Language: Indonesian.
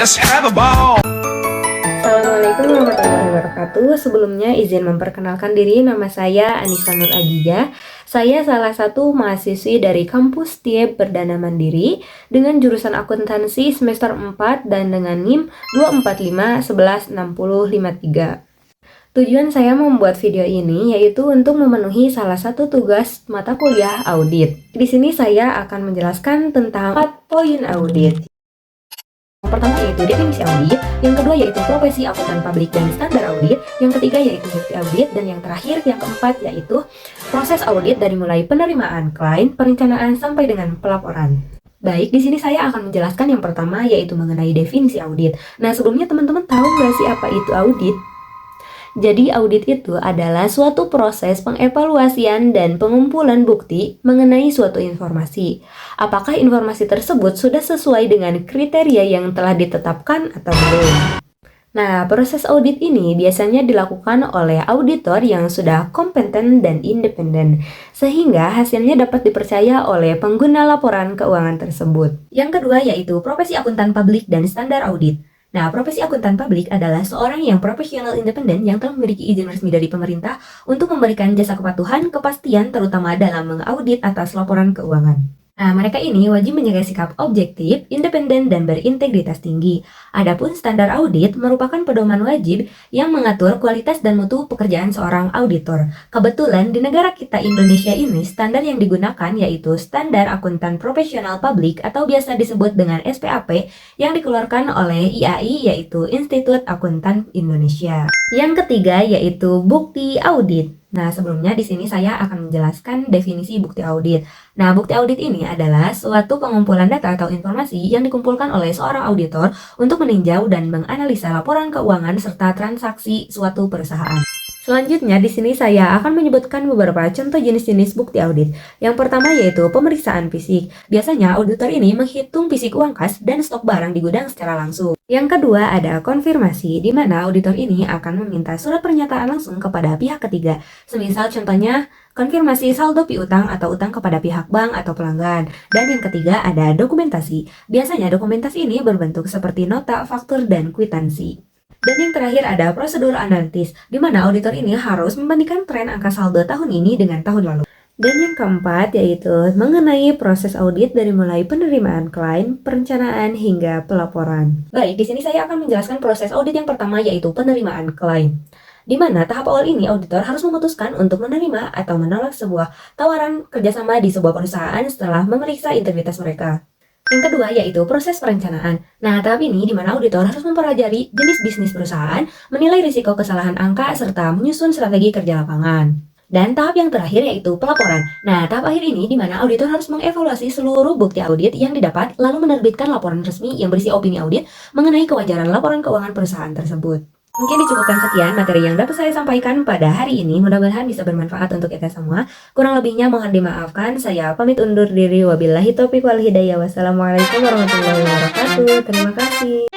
Let's have a ball. Assalamualaikum warahmatullahi wabarakatuh. Sebelumnya izin memperkenalkan diri, nama saya Anissa Nur Agija. Saya salah satu mahasiswi dari kampus TIEB Perdana Mandiri dengan jurusan akuntansi semester 4 dan dengan NIM 245116053. Tujuan saya membuat video ini yaitu untuk memenuhi salah satu tugas mata kuliah audit. Di sini saya akan menjelaskan tentang 4 poin audit. Yang pertama yaitu definisi audit, yang kedua yaitu profesi akuntan publik dan standar audit, yang ketiga yaitu bukti audit, dan yang terakhir, yang keempat yaitu proses audit dari mulai penerimaan klien, perencanaan sampai dengan pelaporan. Baik, di sini saya akan menjelaskan yang pertama yaitu mengenai definisi audit. Nah, sebelumnya teman-teman tahu nggak sih apa itu audit? Jadi audit itu adalah suatu proses pengevaluasian dan pengumpulan bukti mengenai suatu informasi. Apakah informasi tersebut sudah sesuai dengan kriteria yang telah ditetapkan atau belum? Nah, proses audit ini biasanya dilakukan oleh auditor yang sudah kompeten dan independen, sehingga hasilnya dapat dipercaya oleh pengguna laporan keuangan tersebut. Yang kedua yaitu profesi akuntan publik dan standar audit. Nah, profesi akuntan publik adalah seorang yang profesional independen yang telah memiliki izin resmi dari pemerintah untuk memberikan jasa kepatuhan, kepastian, terutama dalam mengaudit atas laporan keuangan. Nah, mereka ini wajib menjaga sikap objektif, independen, dan berintegritas tinggi. Adapun standar audit merupakan pedoman wajib yang mengatur kualitas dan mutu pekerjaan seorang auditor. Kebetulan di negara kita Indonesia ini, standar yang digunakan yaitu Standar Akuntan Profesional Publik atau biasa disebut dengan SPAP yang dikeluarkan oleh IAI yaitu Institut Akuntan Indonesia. Yang ketiga yaitu bukti audit. Nah, sebelumnya di sini saya akan menjelaskan definisi bukti audit. Nah, bukti audit ini adalah suatu pengumpulan data atau informasi yang dikumpulkan oleh seorang auditor untuk meninjau dan menganalisa laporan keuangan serta transaksi suatu perusahaan. Selanjutnya, di sini saya akan menyebutkan beberapa contoh jenis-jenis bukti audit. Yang pertama yaitu pemeriksaan fisik. Biasanya auditor ini menghitung fisik uang kas dan stok barang di gudang secara langsung. Yang kedua ada konfirmasi, di mana auditor ini akan meminta surat pernyataan langsung kepada pihak ketiga. Semisal contohnya konfirmasi saldo piutang atau utang kepada pihak bank atau pelanggan. Dan yang ketiga ada dokumentasi. Biasanya dokumentasi ini berbentuk seperti nota, faktur, dan kwitansi. Dan yang terakhir ada prosedur analitis, di mana auditor ini harus membandingkan tren angka saldo tahun ini dengan tahun lalu. Dan yang keempat yaitu mengenai proses audit dari mulai penerimaan klien, perencanaan, hingga pelaporan. Baik, di sini saya akan menjelaskan proses audit yang pertama yaitu penerimaan klien. Di mana tahap awal ini auditor harus memutuskan untuk menerima atau menolak sebuah tawaran kerjasama di sebuah perusahaan setelah memeriksa integritas mereka. Yang kedua yaitu proses perencanaan. Nah, tahap ini di mana auditor harus mempelajari jenis bisnis perusahaan, menilai risiko kesalahan angka, serta menyusun strategi kerja lapangan. Dan tahap yang terakhir yaitu pelaporan. Nah, tahap akhir ini di mana auditor harus mengevaluasi seluruh bukti audit yang didapat, lalu menerbitkan laporan resmi yang berisi opini audit mengenai kewajaran laporan keuangan perusahaan tersebut. Mungkin dicukupkan sekian materi yang dapat saya sampaikan pada hari ini. Mudah-mudahan bisa bermanfaat untuk kita semua. Kurang lebihnya mohon dimaafkan. Saya pamit undur diri. Wabillahi taufiq wal hidayah. Wassalamualaikum warahmatullahi wabarakatuh. Terima kasih.